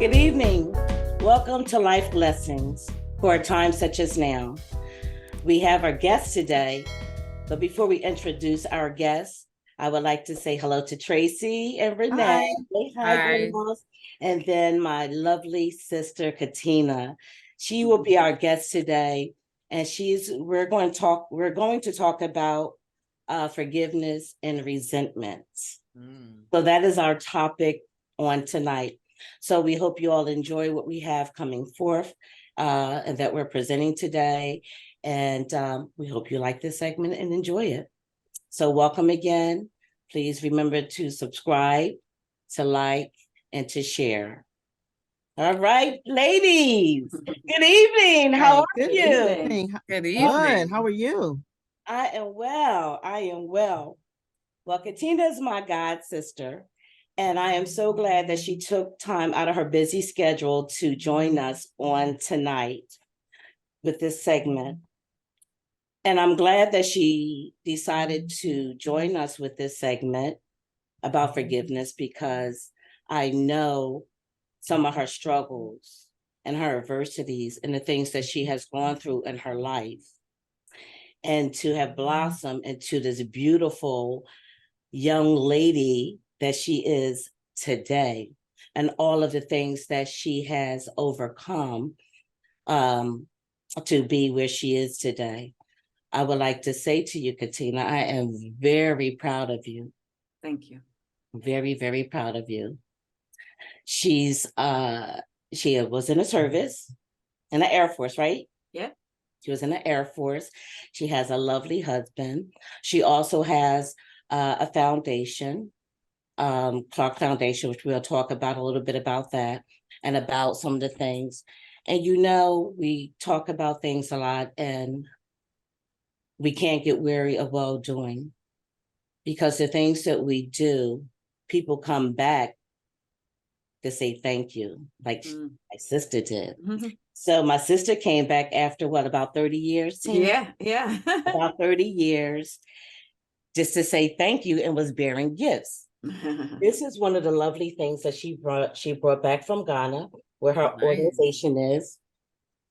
Good evening. Welcome to Life Lessons for a time such as now. We have our guest today, but before we introduce our guest, I would like to say hello to Tracy and Renee. Hi. Hi, Hi. girls. And then my lovely sister, Katina. She will be our guest today. And we're going to talk about forgiveness and resentment. So that is our topic on tonight. So we hope you all enjoy what we have coming forth and that we're presenting today. And we hope you like this segment and enjoy it. So welcome again. Please remember to subscribe, to like, and to share. All right, ladies. Good evening. How are Good you? evening. Good Good. evening. How are you? I am well. I am well. Well, Katina is my god sister, and I am so glad that she took time out of her busy schedule to join us on tonight with this segment. And I'm glad that she decided to join us with this segment about forgiveness because I know some of her struggles and her adversities and the things that she has gone through in her life. And to have blossomed into this beautiful young lady that she is today, and all of the things that she has overcome to be where she is today. I would like to say to you, Katina, I am very proud of you. Thank you. Very, very proud of you. She was in the service, in the Air Force, right? Yeah. She was in the Air Force. She has a lovely husband. She also has a foundation, Clarke Foundation, which we'll talk about a little bit about that and about some of the things. And we talk about things a lot, and we can't get weary of well doing, because the things that we do, people come back to say thank you, like my sister did. So my sister came back after what, about 30 years? Tina? Yeah. About 30 years, just to say thank you, and was bearing gifts. This is one of the lovely things that she brought back from Ghana, where her organization is.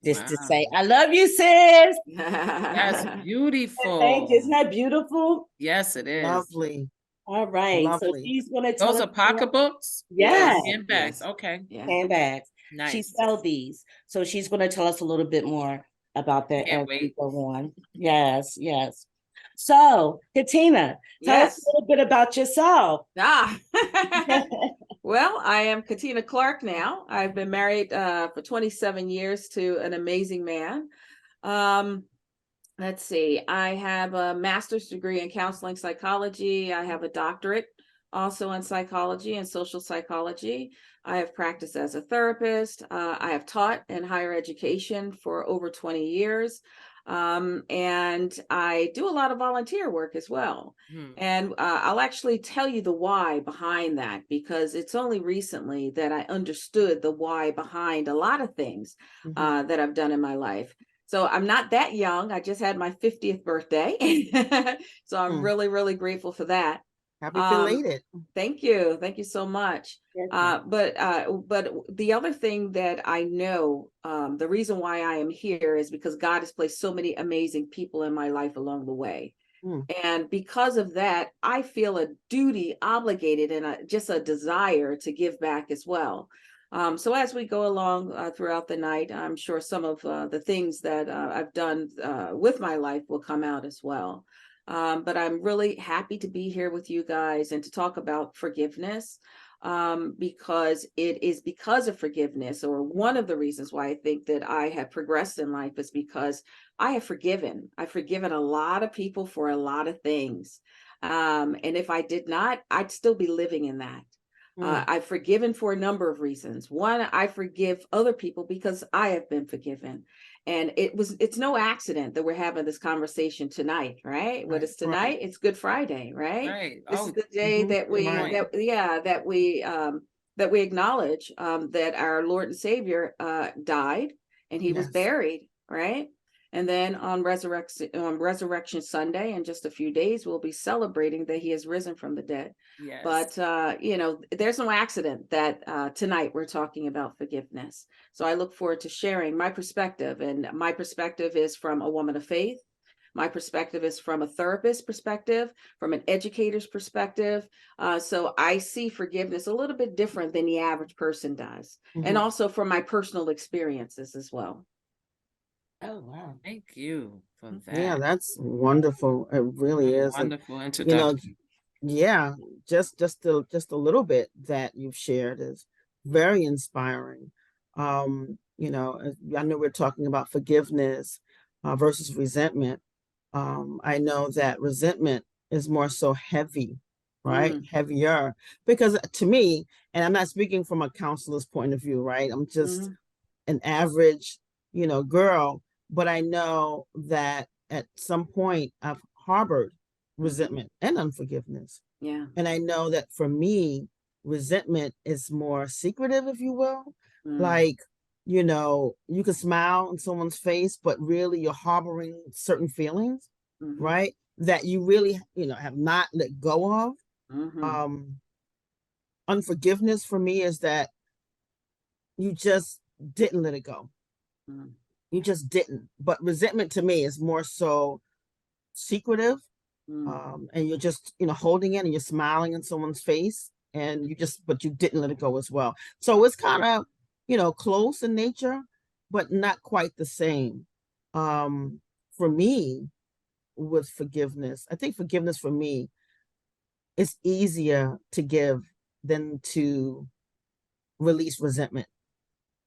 Just to say, I love you, sis. That's Thank beautiful. you. Isn't that beautiful? Yes, it is. Lovely. All right. So Lovely. she's going to tell Those us. are pocketbooks? Yes. Handbags. Okay. Yeah. Handbags. Nice. She sells these. So she's going to tell us a little bit more about that as we go on. Yes, yes. So, Katina, tell us a little bit about yourself. Well, I am Katina Clarke now. I've been married for 27 years to an amazing man. Let's see. I have a master's degree in counseling psychology. I have a doctorate also in psychology and social psychology. I have practiced as a therapist. I have taught in higher education for over 20 years. And I do a lot of volunteer work as well. And I'll actually tell you the why behind that, because it's only recently that I understood the why behind a lot of things that I've done in my life. So I'm not that young. I just had my 50th birthday. So I'm really, really grateful for that. Happy belated. Thank you. Thank you so much. But the other thing that I know, the reason why I am here is because God has placed so many amazing people in my life along the way. And because of that, I feel a duty obligated and just a desire to give back as well. So as we go along throughout the night, I'm sure some of the things that I've done with my life will come out as well. But I'm really happy to be here with you guys and to talk about forgiveness, because it is because of forgiveness, or one of the reasons why I think that I have progressed in life is because I have forgiven. I've forgiven a lot of people for a lot of things. And if I did not, I'd still be living in that. I've forgiven for a number of reasons. One, I forgive other people because I have been forgiven. And it's no accident that we're having this conversation tonight, right? What is tonight? It's Good Friday, right? This is the day that we acknowledge that our Lord and Savior died, and he was buried, right? And then on Resurrection Sunday, in just a few days, we'll be celebrating that he has risen from the dead. Yes. But, there's no accident that tonight we're talking about forgiveness. So I look forward to sharing my perspective. And my perspective is from a woman of faith. My perspective is from a therapist perspective, from an educator's perspective. So I see forgiveness a little bit different than the average person does. And also from my personal experiences as well. Oh, wow. Thank you for that. Yeah, that's wonderful. It really is. Wonderful And, introduction. yeah, just a little bit that you've shared is very inspiring. I know we're talking about forgiveness versus resentment. I know that resentment is more so heavy, right? Heavier, because to me, and I'm not speaking from a counselor's point of view, right? I'm just an average, girl, but I know that at some point I've harbored resentment and unforgiveness. Yeah. And I know that for me, resentment is more secretive, if you will. Like, you can smile in someone's face, but really you're harboring certain feelings, right? That you really, have not let go of. Unforgiveness for me is that you just didn't let it go. You just didn't. But resentment to me is more so secretive. And you're just, holding it and you're smiling in someone's face and but you didn't let it go as well. So it's kind of, close in nature, but not quite the same. For me, with forgiveness, I think forgiveness for me is easier to give than to release resentment,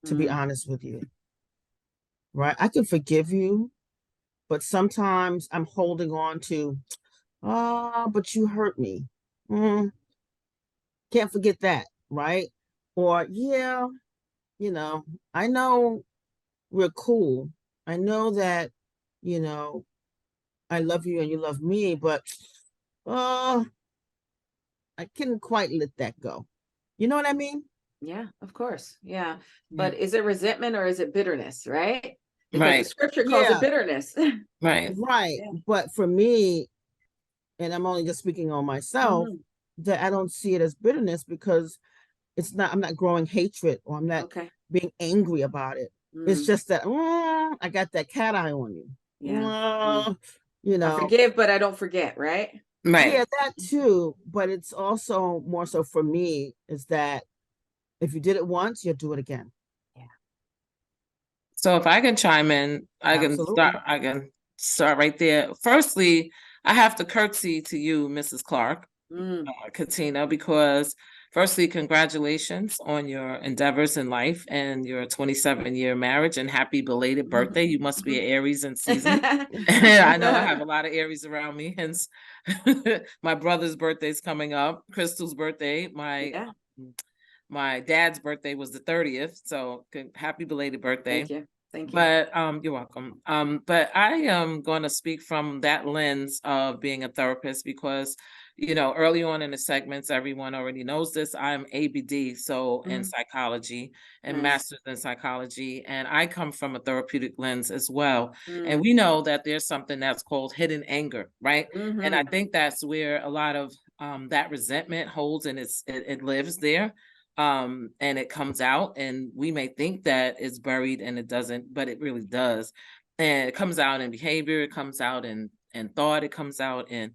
to be honest with you. Right? I can forgive you, but sometimes I'm holding on to, but you hurt me. Can't forget that, right? Or, yeah, I know we're cool. I know that, I love you and you love me, but I couldn't quite let that go. You know what I mean? Yeah, of course. Yeah. Yeah. But is it resentment or is it bitterness, right? Because the Right. scripture calls it Yeah. bitterness. Right. Right. Yeah. But for me, and I'm only just speaking on myself, that I don't see it as bitterness because I'm not growing hatred or I'm not Okay. being angry about it. It's just that I got that cat eye on you. Yeah. I You forgive, but I don't forget, right? Right. yeah, that too. But it's also more so for me is that if you did it once, you'll do it again. So if I can chime in, I can start right there. Firstly, I have to curtsy to you, Mrs. Clarke, Katina, because firstly, congratulations on your endeavors in life and your 27-year marriage, and happy belated birthday. You must be an Aries in season. I know I have a lot of Aries around me, hence my brother's birthday is coming up, Crystal's birthday, my dad's birthday was the 30th, so happy belated birthday. Thank you. Thank you. But you're welcome. But I am going to speak from that lens of being a therapist because, early on in the segments, everyone already knows this. I'm ABD, so in psychology and master's in psychology, and I come from a therapeutic lens as well. And we know that there's something that's called hidden anger, right? And I think that's where a lot of that resentment holds, and it lives there. And it comes out, and we may think that it's buried and it doesn't, but it really does. And it comes out in behavior, it comes out in thought, it comes out in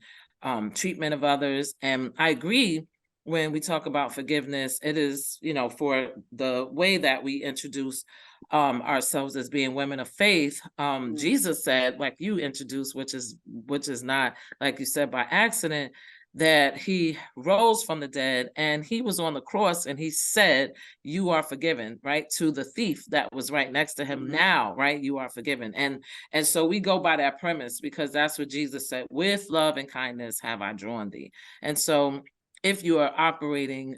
treatment of others. And I agree when we talk about forgiveness, it is, for the way that we introduce ourselves as being women of faith. Jesus said, like you introduced, which is not, like you said, by accident, that he rose from the dead and he was on the cross and he said, you are forgiven, right? To the thief that was right next to him. Now, right? You are forgiven. And so we go by that premise because that's what Jesus said, with love and kindness have I drawn thee. And so if you are operating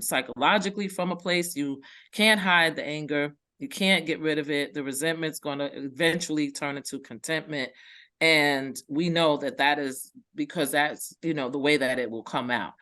psychologically from a place, you can't hide the anger, you can't get rid of it. The resentment's going to eventually turn into contentment. And we know that is because that's, the way that it will come out.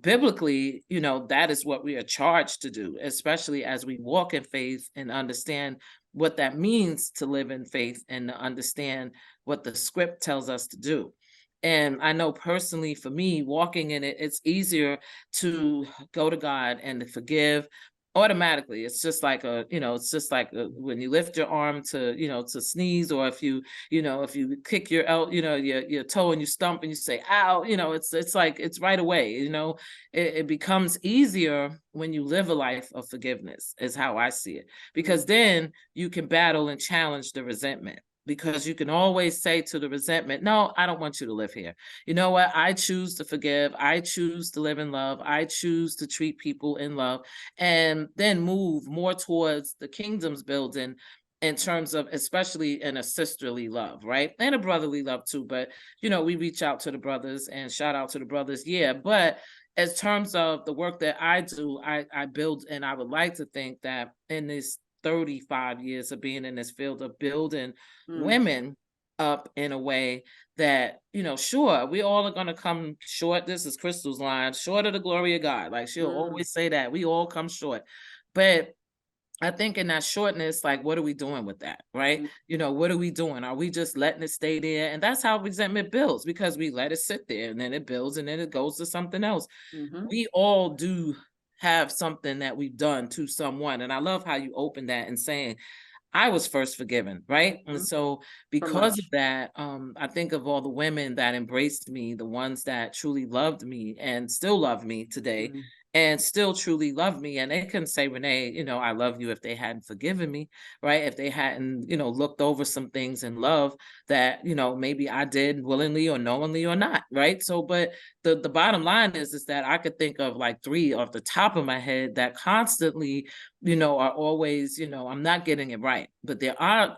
Biblically, that is what we are charged to do, especially as we walk in faith and understand what that means to live in faith and to understand what the script tells us to do. And I know personally for me, walking in it, it's easier to go to God and to forgive automatically. It's just like it's just like when you lift your arm to, to sneeze, or if you, if you kick your toe and you stump and you say, ow, it's like, it's right away, it becomes easier when you live a life of forgiveness, is how I see it, because then you can battle and challenge the resentment. Because you can always say to the resentment, no, I don't want you to live here. You know what? I choose to forgive. I choose to live in love. I choose to treat people in love, and then move more towards the kingdom's building in terms of, especially in a sisterly love, right? And a brotherly love too. But, we reach out to the brothers, and shout out to the brothers. Yeah. But as terms of the work that I do, I build, and I would like to think that in this 35 years of being in this field of building women up in a way that, sure, we all are going to come short. This is Crystal's line, short of the glory of God. Like, she'll always say that we all come short. But I think in that shortness, like, what are we doing with that? Right. What are we doing? Are we just letting it stay there? And that's how resentment builds, because we let it sit there, and then it builds, and then it goes to something else. We all do have something that we've done to someone. And I love how you opened that and saying, I was first forgiven, right? And so because of that, I think of all the women that embraced me, the ones that truly loved me and still love me today, and still truly love me. And they can say, Renee, I love you, if they hadn't forgiven me, right? If they hadn't, looked over some things in love that, maybe I did willingly or knowingly or not, right? So, but the bottom line is that I could think of like 3 off the top of my head that constantly, are always, I'm not getting it right, but they are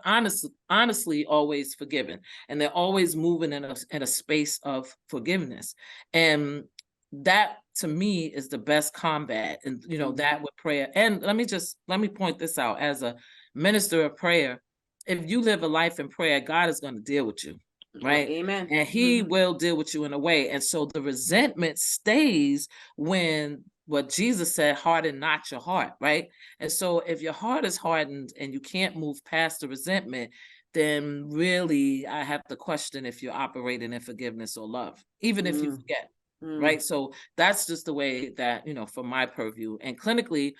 honestly always forgiven, and they're always moving in a space of forgiveness. And that to me is the best combat. And, that with prayer. And let me point this out, as a minister of prayer, if you live a life in prayer, God is going to deal with you. Right. Amen. And he will deal with you in a way. And so the resentment stays when what Jesus said, harden not your heart. Right. And so if your heart is hardened and you can't move past the resentment, then really I have to question if you're operating in forgiveness or love, even if you forget. Right. So that's just the way that, for my purview. And clinically,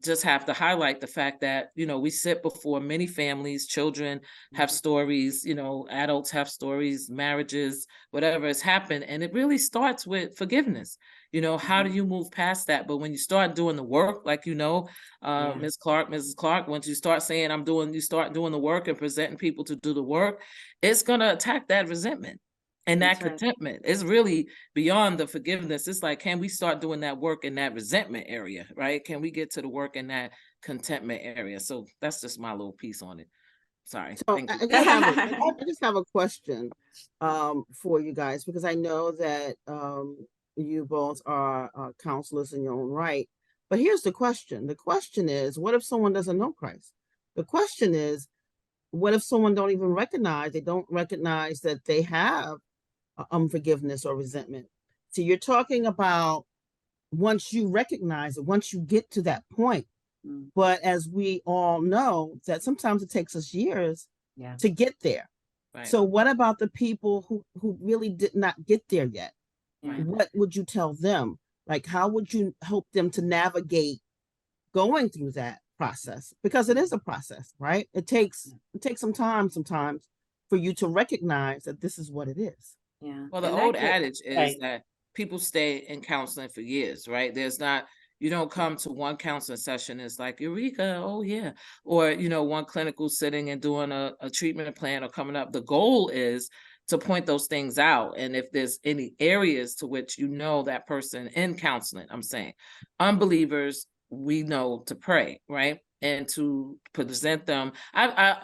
just have to highlight the fact that, we sit before many families, children have stories, adults have stories, marriages, whatever has happened. And it really starts with forgiveness. How do you move past that? But when you start doing the work, like, Mrs. Clarke, once you start saying, you start doing the work and presenting people to do the work, it's going to attack that resentment. And that contentment is really beyond the forgiveness. It's like, can we start doing that work in that resentment area, right? Can we get to the work in that contentment area? So that's just my little piece on it. Sorry. So I just have a question for you guys, because I know that you both are counselors in your own right. But here's the question. The question is, what if someone doesn't know Christ? The question is, what if someone don't recognize that they have unforgiveness or resentment? So you're talking about once you recognize it, once you get to that point. But as we all know, that sometimes it takes us years to get there. Right. So what about the people who really did not get there yet? Right. What would you tell them? Like, how would you help them to navigate going through that process? Because it is a process, right? It takes some time sometimes for you to recognize that this is what it is. Yeah. Well, the old adage is that people stay in counseling for years, right? You don't come to one counseling session, it's like, Eureka, oh yeah. Or, one clinical sitting and doing a treatment plan or coming up. The goal is to point those things out. And if there's any areas to which that person in counseling, I'm saying, unbelievers, we know to pray, right? And to present them. I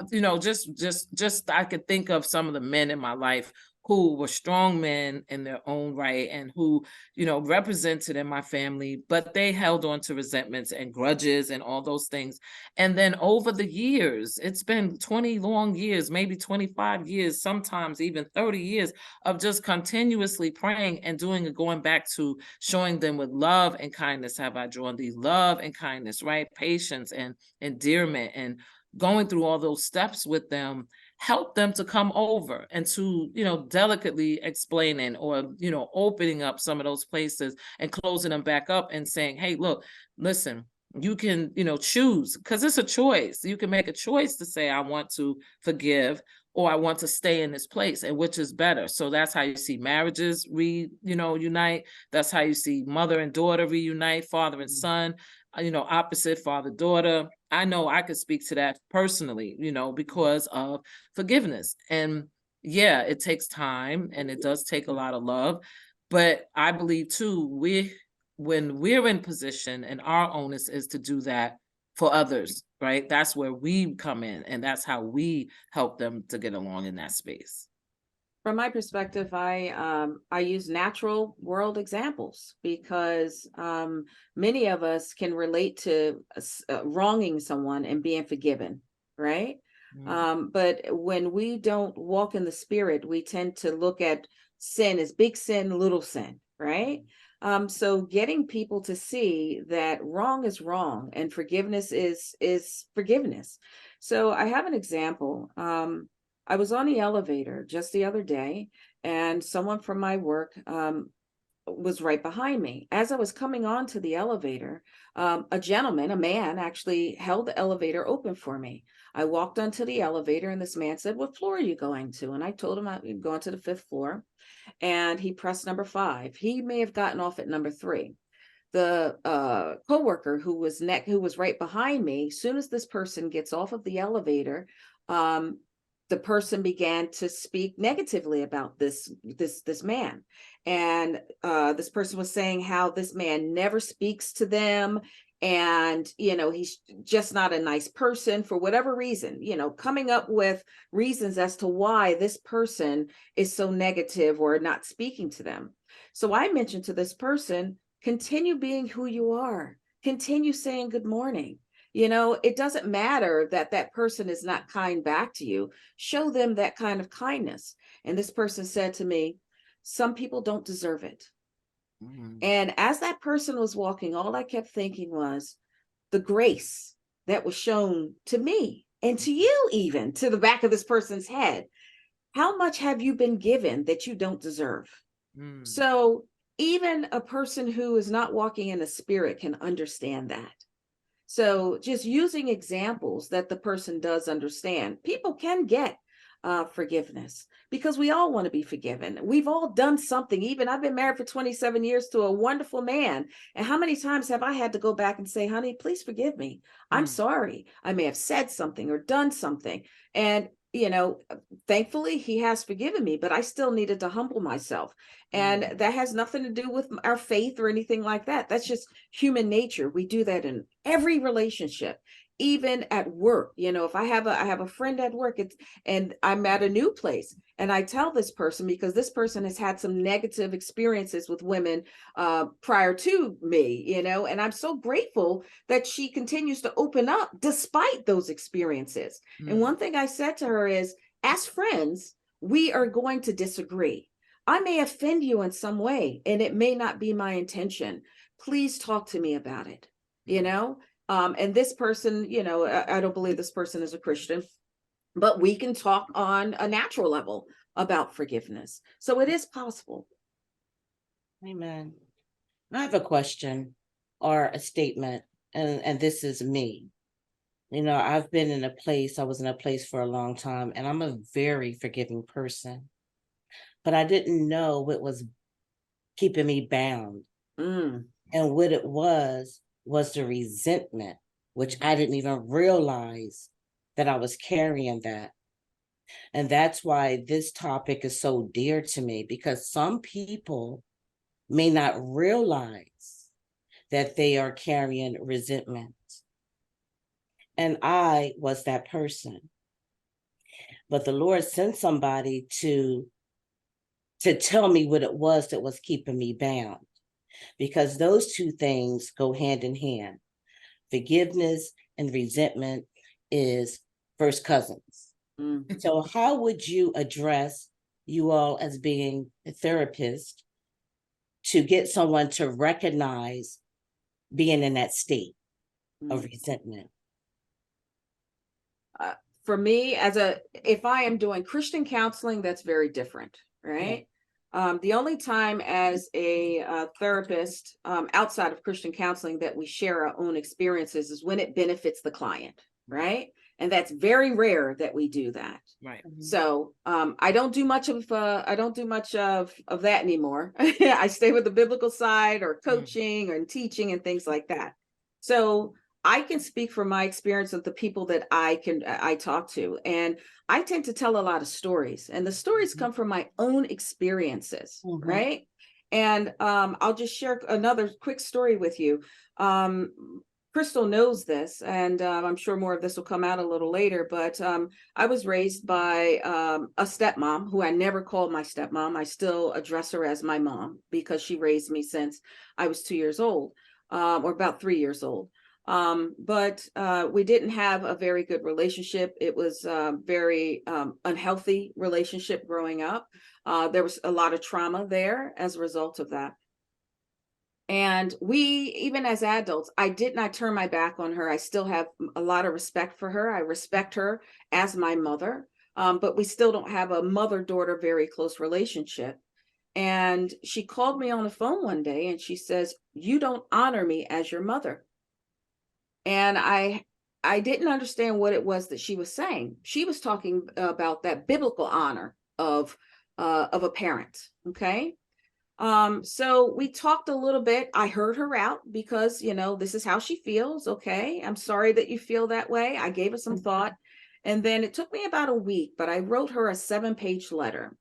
could think of some of the men in my life who were strong men in their own right, and who, represented in my family, but they held on to resentments and grudges and all those things. And then over the years, it's been 20 long years, maybe 25 years, sometimes even 30 years of just continuously praying and going back to showing them with love and kindness have I drawn thee, love and kindness, right? Patience and endearment and going through all those steps with them, help them to come over and to, delicately explaining or, opening up some of those places and closing them back up and saying, hey, look, listen, you can, choose, because it's a choice. You can make a choice to say, I want to forgive, or I want to stay in this place, and which is better. So that's how you see marriages unite. That's how you see mother and daughter reunite, father and son, opposite father, daughter. I know I could speak to that personally, because of forgiveness. And yeah, it takes time and it does take a lot of love. But I believe too, when we're in position and our onus is to do that for others, right? That's where we come in, and that's how we help them to get along in that space. From my perspective, I use natural world examples because many of us can relate to wronging someone and being forgiven, right? But when we don't walk in the spirit, we tend to look at sin as big sin, little sin, right? So getting people to see that wrong is wrong and forgiveness is forgiveness. So I have an example. I was on the elevator just the other day, and someone from my work was right behind me. As I was coming onto the elevator, a gentleman, a man, actually held the elevator open for me. I walked onto the elevator, and this man said, "What floor are you going to?" And I told him I'm going to the 5th floor, and he pressed number 5. He may have gotten off at number 3. The coworker who was right behind me, as soon as this person gets off of the elevator, the person began to speak negatively about this man, and this person was saying how this man never speaks to them, and he's just not a nice person for whatever reason, coming up with reasons as to why this person is so negative or not speaking to them. So I mentioned to this person, continue being who you are, continue saying good morning. It doesn't matter that that person is not kind back to you. Show them that kind of kindness. And this person said to me, some people don't deserve it. And as that person was walking, all I kept thinking was the grace that was shown to me and to you, even to the back of this person's head. How much have you been given that you don't deserve? So even a person who is not walking in the spirit can understand that. So just using examples that the person does understand, people can get forgiveness, because we all want to be forgiven. We've all done something. Even I've been married for 27 years to a wonderful man. And how many times have I had to go back and say, honey, please forgive me. I'm sorry. I may have said something or done something. And thankfully he has forgiven me, but I still needed to humble myself. And that has nothing to do with our faith or anything like that. That's just human nature. We do that in every relationship, even at work. If I have a friend at work, and I'm at a new place, and I tell this person, because this person has had some negative experiences with women prior to me, and I'm so grateful that she continues to open up despite those experiences. And one thing I said to her is, as friends, we are going to disagree. I may offend you in some way, and it may not be my intention. Please talk to me about it, and this person, I don't believe this person is a Christian, but we can talk on a natural level about forgiveness. So it is possible. Amen. I have a question or a statement, and this is me. I was in a place for a long time, and I'm a very forgiving person, but I didn't know what was keeping me bound. And what it was the resentment, which I didn't even realize that I was carrying that. And that's why this topic is so dear to me, because some people may not realize that they are carrying resentment. And I was that person. But the Lord sent somebody to tell me what it was that was keeping me bound, because those two things go hand in hand. Forgiveness and resentment is first cousins. So how would you address, you all as being a therapist, to get someone to recognize being in that state of resentment? for me, if I am doing Christian counseling, that's very different, right? The only time as a therapist outside of Christian counseling that we share our own experiences is when it benefits the client, right? And that's very rare that we do that. Right. So I don't do much of that anymore. I stay with the biblical side or coaching or teaching and things like that. So I can speak from my experience of the people that I talk to, and I tend to tell a lot of stories, and the stories come from my own experiences, right? And I'll just share another quick story with you. Crystal knows this, and I'm sure more of this will come out a little later, but I was raised by a stepmom who I never called my stepmom. I still address her as my mom because she raised me since I was 2 years old, or about 3 years old. But we didn't have a very good relationship. It was a very unhealthy relationship growing up. There was a lot of trauma there as a result of that. And even as adults, I did not turn my back on her. I still have a lot of respect for her. I respect her as my mother, but we still don't have a mother-daughter very close relationship. And she called me on the phone one day and she says, "You don't honor me as your mother." And I didn't understand what it was that she was saying. She was talking about that biblical honor of a parent. Okay. So we talked a little bit. I heard her out because, this is how she feels. Okay. I'm sorry that you feel that way. I gave her some thought. And then it took me about a week, but I wrote her a 7-page letter.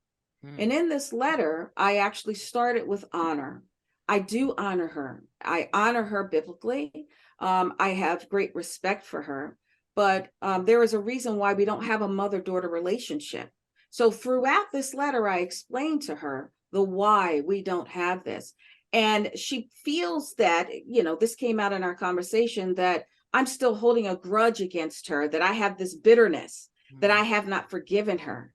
And in this letter, I actually started with honor. I do honor her. I honor her biblically. I have great respect for her, but there is a reason why we don't have a mother-daughter relationship. So throughout this letter, I explained to her the why we don't have this. And she feels that, this came out in our conversation, that I'm still holding a grudge against her, that I have this bitterness, that I have not forgiven her.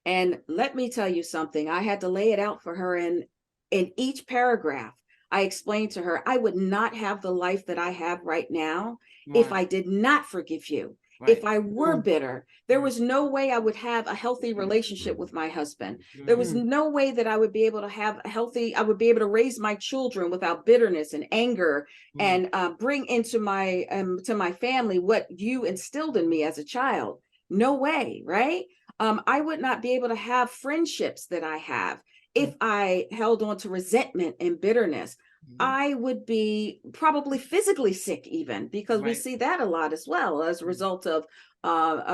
And let me tell you something, I had to lay it out for her. And in each paragraph, I explained to her, I would not have the life that I have right now if I did not forgive you. If I were bitter, there was no way I would have a healthy relationship with my husband. There was no way that I would be able to have I would be able to raise my children without bitterness and anger and bring into to my family what you instilled in me as a child. No way, right? I would not be able to have friendships that I have if I held on to resentment and bitterness. I would be probably physically sick even, because we see that a lot as well as a result of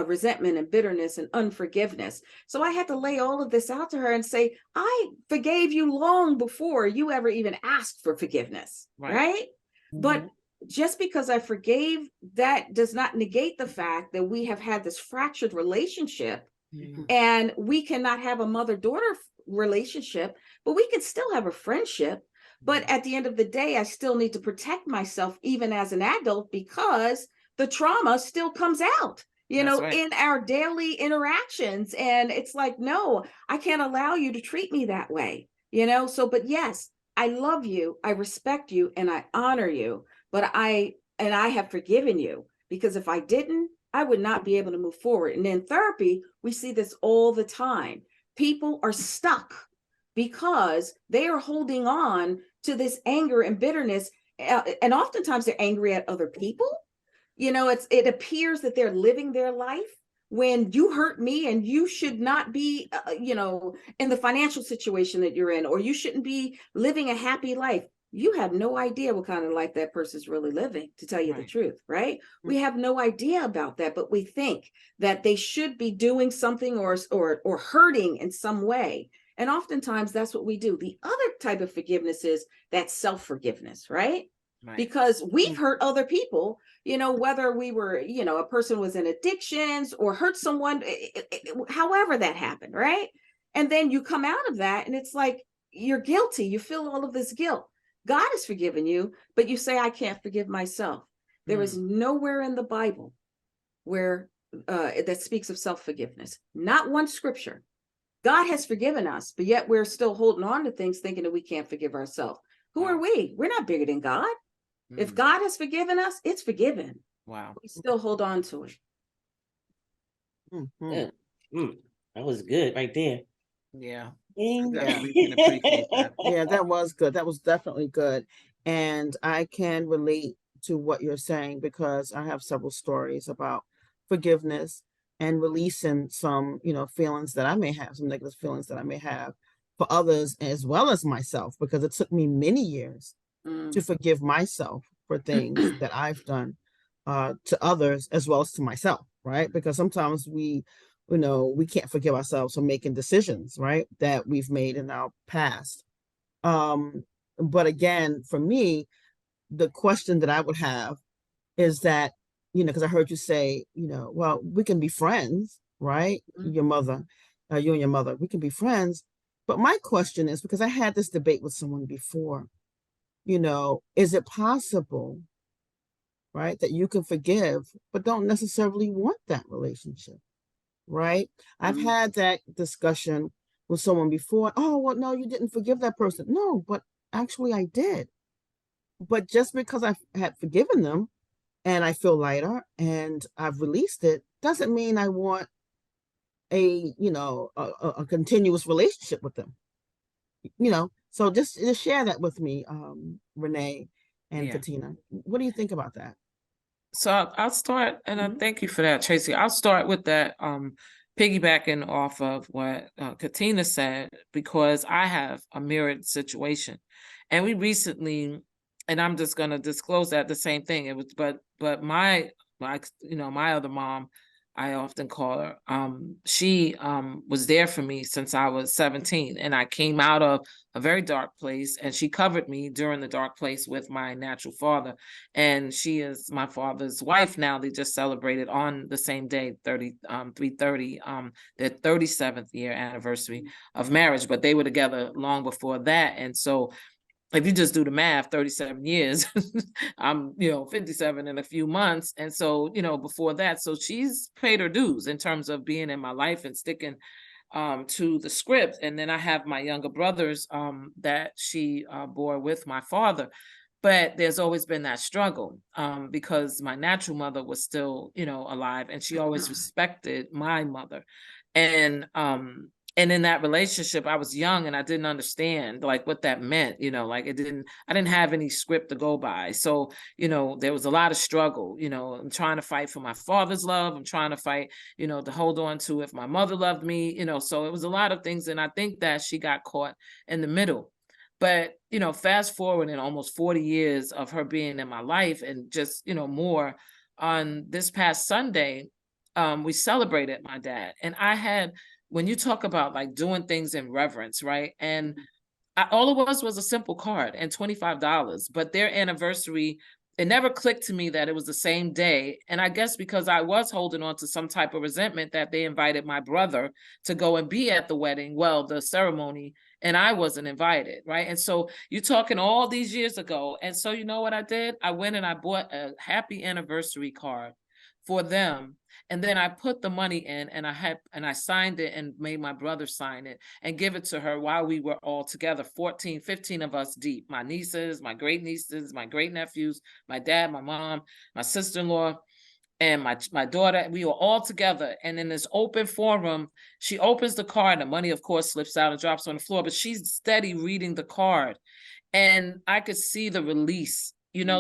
resentment and bitterness and unforgiveness. So I had to lay all of this out to her and say, I forgave you long before you ever even asked for forgiveness, right? But just because I forgave, that does not negate the fact that we have had this fractured relationship. And we cannot have a mother-daughter relationship, but we can still have a friendship. But at the end of the day, I still need to protect myself even as an adult, because the trauma still comes out, in our daily interactions. And it's like, no, I can't allow you to treat me that way, So, but yes, I love you, I respect you, and I honor you, but I have forgiven you, because if I didn't, I would not be able to move forward. And in therapy, we see this all the time. People are stuck because they are holding on to this anger and bitterness. And oftentimes they're angry at other people. It appears that they're living their life when you hurt me, and you should not be, in the financial situation that you're in, or you shouldn't be living a happy life. You have no idea what kind of life that person's really living, to tell you the truth, right? We have no idea about that, but we think that they should be doing something or hurting in some way. And oftentimes that's what we do. The other type of forgiveness is that self-forgiveness, right? Because we've hurt other people, whether we were, a person was in addictions or hurt someone, however that happened, right? And then you come out of that and it's like, you're guilty. You feel all of this guilt. God has forgiven you, but you say, I can't forgive myself. There is nowhere in the Bible where that speaks of self-forgiveness. Not one scripture. God has forgiven us, but yet we're still holding on to things thinking that we can't forgive ourselves. Who are we? We're not bigger than God. If God has forgiven us, it's forgiven. Wow. We still hold on to it. Mhm. That was good right there. Yeah, I Ding. definitely can appreciate that. Yeah, that was good. That was definitely good. And I can relate to what you're saying because I have several stories about forgiveness and releasing some, feelings that I may have, some negative feelings that I may have for others as well as myself, because it took me many years to forgive myself for things that I've done to others as well as to myself, right? Because sometimes we can't forgive ourselves for making decisions, right, that we've made in our past. But again, for me, the question that I would have is that, because I heard you say, well, we can be friends, right? Your mother, you and your mother, we can be friends. But my question is, because I had this debate with someone before, is it possible, right, that you can forgive, but don't necessarily want that relationship, right? I've had that discussion with someone before. Oh, well, no, you didn't forgive that person. No, but actually I did. But just because I had forgiven them and I feel lighter and I've released it, doesn't mean I want a continuous relationship with them. So just share that with me, Renee and Yeah. Katina. What do you think about that? So I'll start, and I Mhm. thank you for that, Tracy. I'll start with that, piggybacking off of what Katina said, because I have a mirrored situation, and we recently, and I'm just going to disclose that the same thing. It was, but my other mom, I often call her. She was there for me since I was 17, and I came out of a very dark place, and she covered me during the dark place with my natural father, and she is my father's wife now. They just celebrated on the same day, 330, their 37th year anniversary of marriage, but they were together long before that. And so if you just do the math, 37 years, I'm, 57 in a few months. And so, before that, so she's paid her dues in terms of being in my life and sticking to the script. And then I have my younger brothers that she bore with my father. But there's always been that struggle because my natural mother was still, alive, and she always respected my mother. And in that relationship, I was young and I didn't understand like what that meant, like I didn't have any script to go by. So, there was a lot of struggle, I'm trying to fight for my father's love. I'm trying to fight, to hold on to if my mother loved me, so it was a lot of things. And I think that she got caught in the middle. But, fast forward in almost 40 years of her being in my life and just, more on this past Sunday, we celebrated my dad. And when you talk about like doing things in reverence, right? And all it was a simple card and $25, but their anniversary, it never clicked to me that it was the same day. And I guess because I was holding on to some type of resentment that they invited my brother to go and be at the wedding, well, the ceremony, and I wasn't invited, right? And so you're talking all these years ago. And so you know what I did? I went and I bought a happy anniversary card for them. And then I put the money in and I signed it and made my brother sign it and give it to her while we were all together, 14, 15 of us deep, my nieces, my great nieces, my great nephews, my dad, my mom, my sister-in-law, and my daughter. We were all together. And in this open forum, she opens the card. The money, of course, slips out and drops on the floor, but she's steady reading the card. And I could see the release,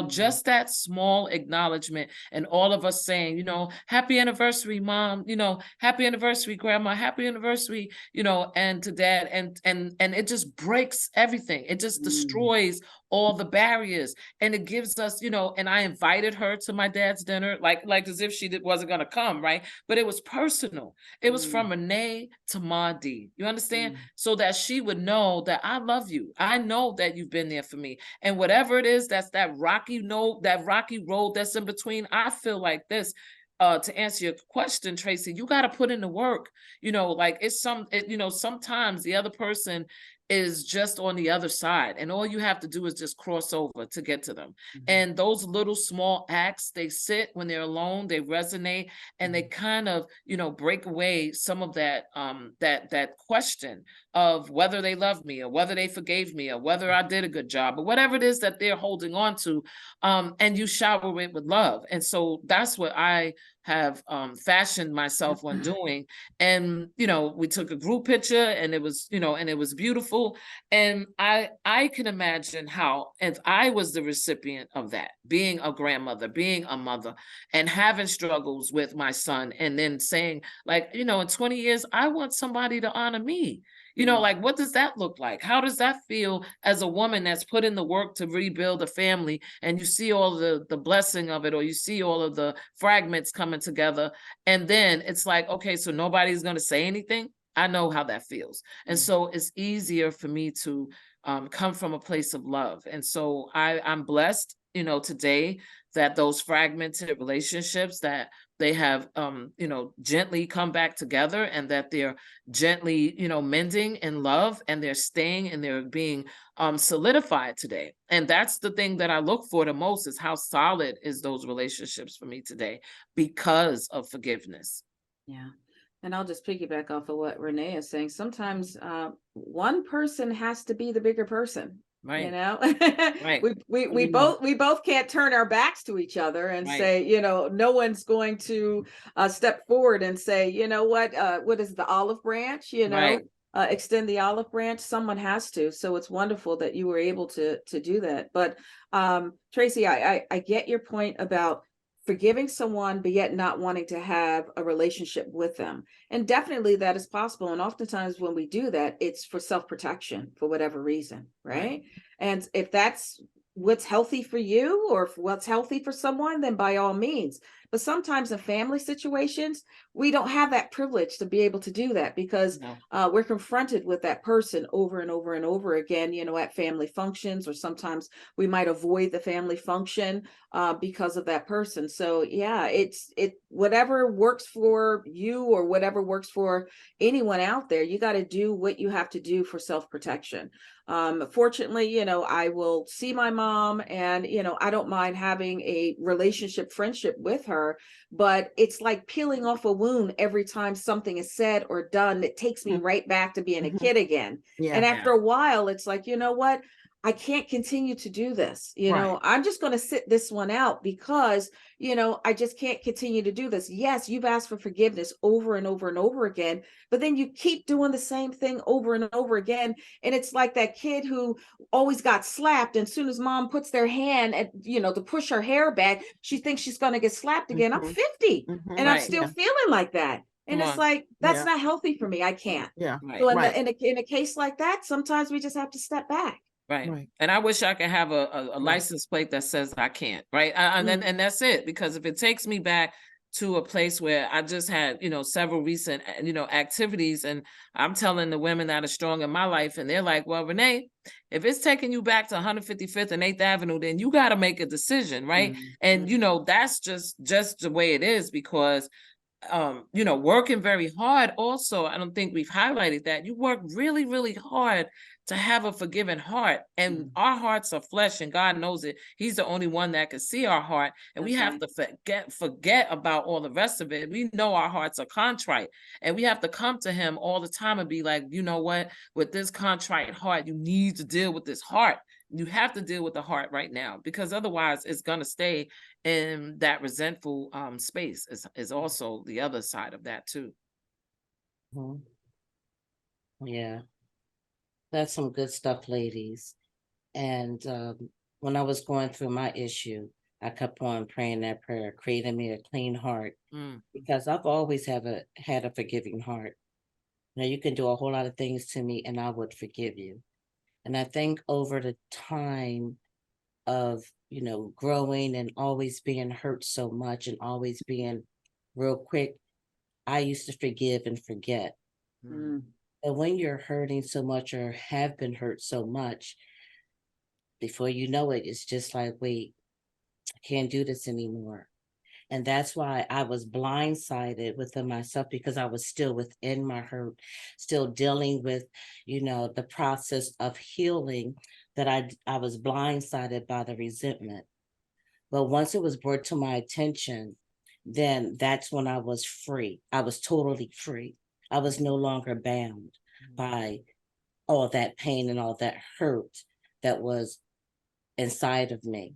just that small acknowledgement, and all of us saying, happy anniversary, mom, happy anniversary, grandma, happy anniversary, and to dad. And it just breaks everything. It just destroys all the barriers. And it gives us, and I invited her to my dad's dinner, like as if she wasn't going to come, right? But it was personal. It was from Renee to Ma D. You understand? So that she would know that I love you. I know that you've been there for me. And whatever it is, that's that rocky road that's in between. I feel like this. To answer your question, Tracy, you got to put in the work. Like sometimes the other person is just on the other side, and all you have to do is just cross over to get to them. And those little small acts, they sit when they're alone, they resonate, and they kind of, break away some of that that question of whether they love me or whether they forgave me or whether I did a good job or whatever it is that they're holding on to. And you shower it with love. And so that's what I have fashioned myself on doing. And, you know, we took a group picture and it was, you know, and it was beautiful. And I can imagine how, if I was the recipient of that, being a grandmother, being a mother, and having struggles with my son, and then saying, like, you know, in 20 years, I want somebody to honor me. You know, like, what does that look like? How does that feel as a woman that's put in the work to rebuild a family, and you see all the blessing of it, or you see all of the fragments coming together, and then it's like, okay, so nobody's going to say anything? I know how that feels. And so it's easier for me to come from a place of love. And so I'm blessed, you know, today, that those fragmented relationships, that they have, you know, gently come back together, and that they're gently, you know, mending in love, and they're staying, and they're being solidified today. And that's the thing that I look for the most, is how solid is those relationships for me today, because of forgiveness. Yeah. And I'll just piggyback off of what Renee is saying. Sometimes one person has to be the bigger person. Right. You know, Right. we both can't turn our backs to each other and Right. say, you know, no one's going to step forward and say, you know what is the olive branch, you know, Right. extend the olive branch. Someone has to. So it's wonderful that you were able to do that. But Tracy, I get your point about forgiving someone, but yet not wanting to have a relationship with them. And definitely that is possible. And oftentimes when we do that, it's for self-protection for whatever reason, right? And if that's what's healthy for you, or what's healthy for someone, then by all means. But sometimes in family situations, we don't have that privilege to be able to do that, because we're confronted with that person over and over and over again, you know, at family functions, or sometimes we might avoid the family function because of that person. So yeah, it's whatever works for you, or whatever works for anyone out there. You got to do what you have to do for self-protection. Fortunately, you know, I will see my mom, and, you know, I don't mind having a relationship, friendship with her, but it's like peeling off a wound every time something is said or done that takes me right back to being a kid again. And after a while, it's like, you know what? I can't continue to do this. You know, I'm just going to sit this one out, because, you know, I just can't continue to do this. Yes, you've asked for forgiveness over and over and over again, but then you keep doing the same thing over and over again. And it's like that kid who always got slapped, and as soon as mom puts their hand at, you know, to push her hair back, she thinks she's going to get slapped again. I'm 50 and I'm still feeling like that. And it's like, that's not healthy for me. I can't. So in a case like that, sometimes we just have to step back. Right. And I wish I could have a license plate that says I can't, right? And that's it. Because if it takes me back to a place where I just had, you know, several recent, you know, activities, and I'm telling the women that are strong in my life, and they're like, well, Renee, if it's taking you back to 155th and 8th Avenue, then you got to make a decision, right? And, you know, that's just the way it is, because you know, working very hard. Also, I don't think we've highlighted that you work really, really hard to have a forgiving heart, and our hearts are flesh, and God knows it. He's the only one that can see our heart, and we have to forget about all the rest of it. We know our hearts are contrite, and we have to come to him all the time and be like, you know what, with this contrite heart, you need to deal with this heart. You have to deal with the heart right now, because otherwise it's going to stay in that resentful space. Is also the other side of that too. Yeah, that's some good stuff, ladies. And when I was going through my issue, I kept on praying that prayer, creating me a clean heart, because I've always had a forgiving heart. You know, you can do a whole lot of things to me and I would forgive you. And I think over the time of, you know, growing and always being hurt so much and always being real quick, I used to forgive and forget. And when you're hurting so much, or have been hurt so much, before you know it, it's just like, wait, I can't do this anymore. And that's why I was blindsided within myself, because I was still within my hurt, still dealing with, you know, the process of healing, that I was blindsided by the resentment. But once it was brought to my attention, then that's when I was free. I was totally free. I was no longer bound by all that pain and all that hurt that was inside of me.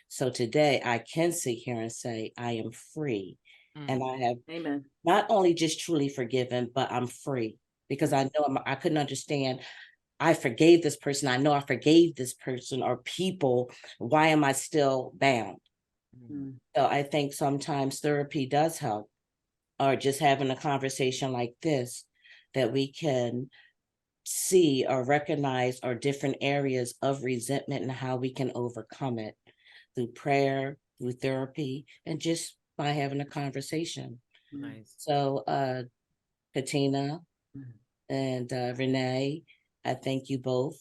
So today I can sit here and say I am free, And I have Amen. not only just truly forgiven, but I'm free because I know I couldn't understand. I forgave this person. I know I forgave this person or people. Why am I still bound? So I think sometimes therapy does help, or just having a conversation like this, that we can see or recognize our different areas of resentment and how we can overcome it through prayer, through therapy, and just by having a conversation. Nice. So Katina and Renee, I thank you both,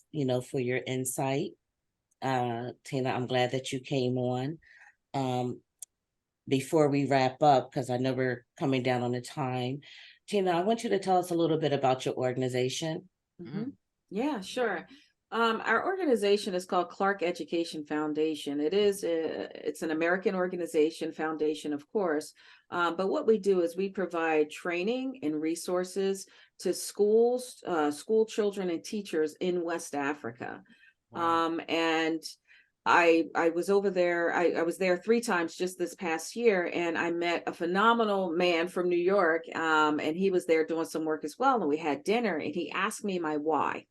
for your insight. Tina, I'm glad that you came on. Before we wrap up, because I know we're coming down on the time, Tina, I want you to tell us a little bit about your organization. Yeah, sure. Our organization is called Clarke Education Foundation. It's an American organization, foundation, of course. But what we do is we provide training and resources to schools, school children and teachers in West Africa. Wow. And I was over there. I was there 3 times just this past year, and I met a phenomenal man from New York. And he was there doing some work as well. And we had dinner, and he asked me my why.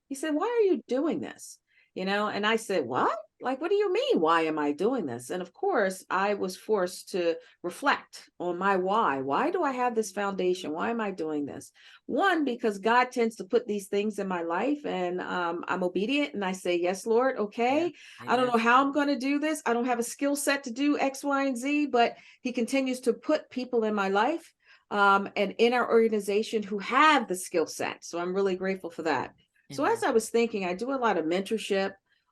He said, "Why are you doing this?" And I said, "What? Like, what do you mean? Why am I doing this?" And of course, I was forced to reflect on my why. Why do I have this foundation? Why am I doing this? One, because God tends to put these things in my life, and I'm obedient, and I say, "Yes, Lord, okay." Yeah. I don't know how I'm going to do this. I don't have a skill set to do X, Y, and Z, but He continues to put people in my life and in our organization who have the skill set. So I'm really grateful for that. So as I was thinking, I do a lot of mentorship.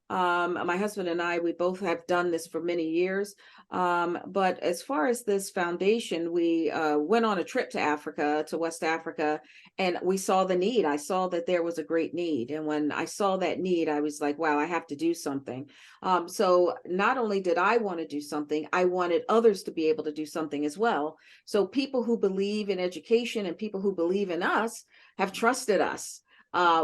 My husband and I, we both have done this for many years. But as far as this foundation, we went on a trip to Africa, to West Africa, and we saw the need. I saw that there was a great need. And when I saw that need, I was like, wow, I have to do something. So not only did I want to do something, I wanted others to be able to do something as well. So people who believe in education and people who believe in us have trusted us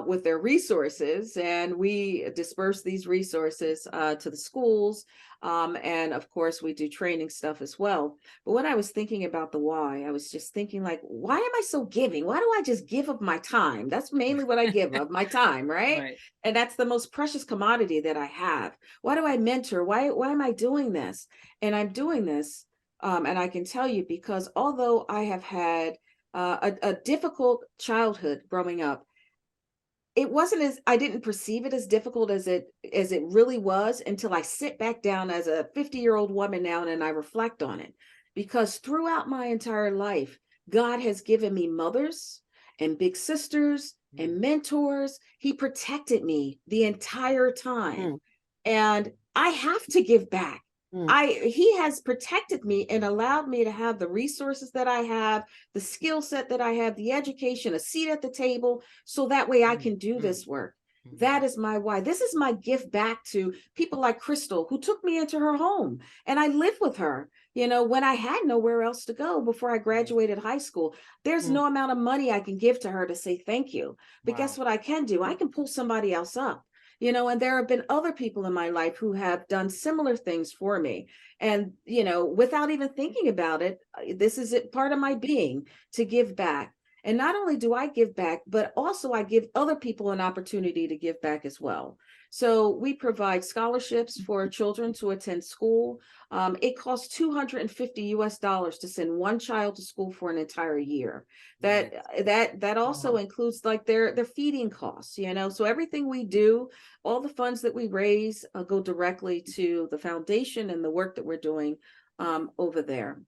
with their resources, and we disperse these resources to the schools. And of course, we do training stuff as well. But when I was thinking about the why, I was just thinking, like, why am I so giving? Why do I just give of my time? That's mainly what I give of my time, right? Right. And that's the most precious commodity that I have. Why do I mentor? Why am I doing this? And I'm doing this, and I can tell you, because although I have had a difficult childhood growing up, it wasn't as I didn't perceive it as difficult as it really was until I sit back down as a 50-year-old woman now and I reflect on it. Because throughout my entire life, God has given me mothers and big sisters and mentors. He protected me the entire time. And I have to give back. He has protected me and allowed me to have the resources that I have, the skill set that I have, the education, a seat at the table, so that way I can do this work. That is my why. This is my gift back to people like Crystal, who took me into her home, and I lived with her, when I had nowhere else to go before I graduated high school. There's no amount of money I can give to her to say thank you. But guess what I can do? I can pull somebody else up. And there have been other people in my life who have done similar things for me. And, without even thinking about it, this is part of my being, to give back. And not only do I give back, but also I give other people an opportunity to give back as well. So we provide scholarships for children to attend school. It costs $250 to send one child to school for an entire year. That also includes like their feeding costs, So everything we do, all the funds that we raise go directly to the foundation and the work that we're doing over there.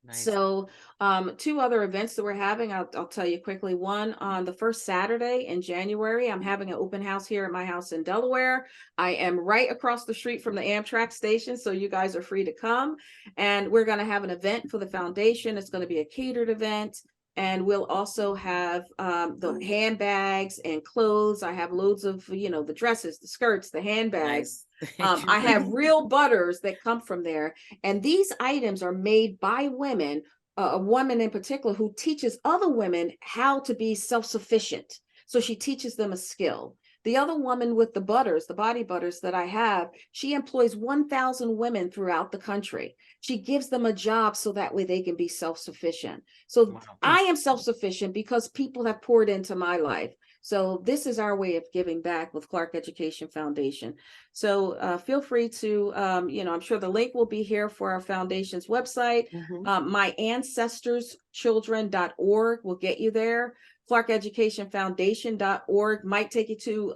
Nice. So 2 other events that we're having, I'll tell you quickly. One, on the first Saturday in January, I'm having an open house here at my house in Delaware. I am right across the street from the Amtrak station, so you guys are free to come. And we're going to have an event for the foundation. It's going to be a catered event. And we'll also have the handbags and clothes. I have loads of, the dresses, the skirts, the handbags. Nice. I have real butters that come from there. And these items are made by women, a woman in particular who teaches other women how to be self-sufficient. So she teaches them a skill. The other woman with the butters, the body butters that I have, she employs 1,000 women throughout the country. She gives them a job so that way they can be self-sufficient. So Wow. I am self-sufficient because people have poured into my life. So this is our way of giving back with Clarke Education Foundation. So feel free to, I'm sure the link will be here for our foundation's website. MyAncestorschildren.org will get you there. ClarkeEducationFoundation.org might take you to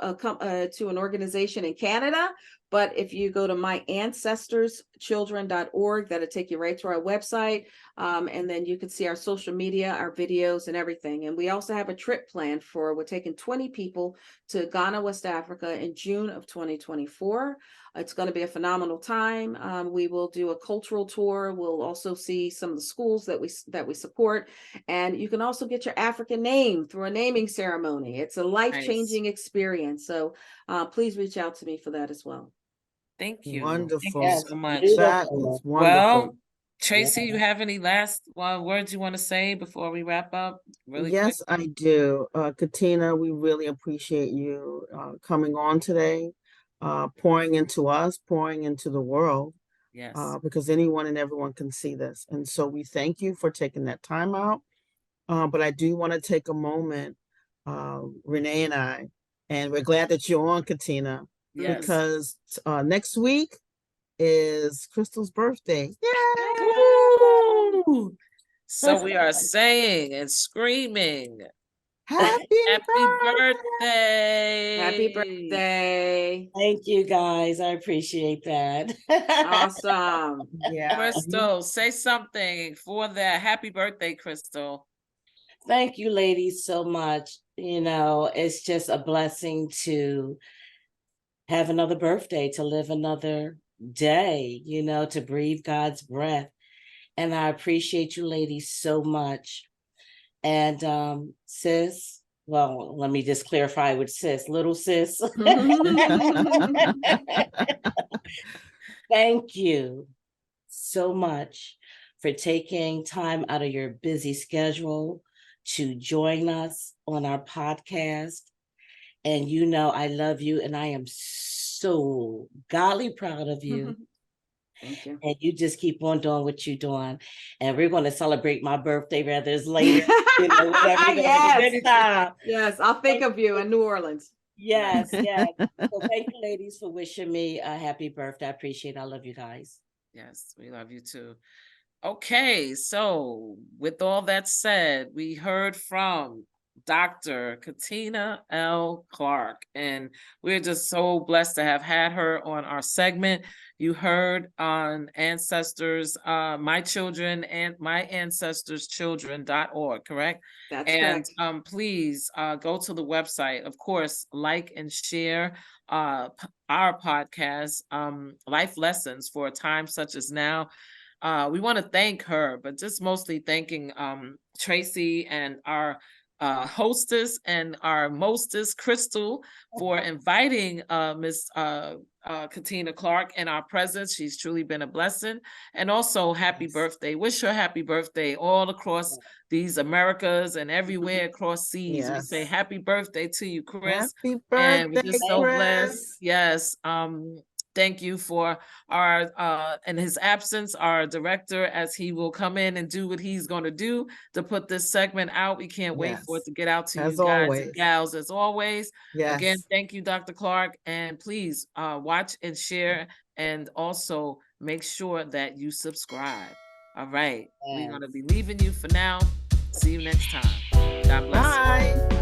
an organization in Canada, but if you go to MyAncestorschildren.org, that'll take you right to our website. And then you can see our social media, our videos, and everything. And we also have a trip planned we're taking 20 people to Ghana, West Africa in June of 2024. It's going to be a phenomenal time. We will do a cultural tour. We'll also see some of the schools that we support. And you can also get your African name through a naming ceremony. It's a life-changing experience. So please reach out to me for that as well. Thank you. Wonderful. Thank you so much. That is wonderful. Well, Tracy, you have any last words you want to say before we wrap up? Yes, quick? I do. Katina, we really appreciate you coming on today, pouring into us, pouring into the world. Yes. Because anyone and everyone can see this. And so we thank you for taking that time out. But I do want to take a moment, Renee and I, and we're glad that you're on, Katina, because next week is Crystal's birthday. Yay! So we are saying and screaming, Happy birthday! Happy birthday! Thank you, guys. I appreciate that. Awesome. Yeah. Crystal, say something for that. Happy birthday, Crystal. Thank you, ladies, so much. It's just a blessing to have another birthday, to live another day, to breathe God's breath. And I appreciate you ladies so much. And sis, well, let me just clarify with sis, little sis. Thank you so much for taking time out of your busy schedule to join us on our podcast. And I love you, and I am so godly proud of you. Thank you. And you just keep on doing what you're doing. And we're going to celebrate my birthday, rather it's later. Whatever, yes. time. Yes, I'll think of you in New Orleans. Yes, yes. So thank you, ladies, for wishing me a happy birthday. I appreciate it. I love you guys. Yes, we love you too. Okay, so with all that said, we heard from Dr. Katina L. Clarke, and we're just so blessed to have had her on our segment. You heard on Ancestors, My Children and MyAncestorschildren.org, correct? That's correct. Please go to the website, of course, like and share our podcast, Life Lessons for a Time Such as Now. We want to thank her, but just mostly thanking Tracy and our hostess and our mostess, Crystal, for inviting Miss Katina Clarke in our presence. She's truly been a blessing. And also happy birthday. Wish her happy birthday all across these Americas and everywhere across seas. We say happy birthday to you, Chris. Happy birthday, and we're just so Chris. blessed. Yes. Thank you for our, in his absence, our director, as he will come in and do what he's going to do to put this segment out. We can't wait for it to get out to you guys and gals as always. Yes. Again, thank you, Dr. Clarke. And please watch and share, and also make sure that you subscribe. All right. We're going to be leaving you for now. See you next time. God bless you. Bye.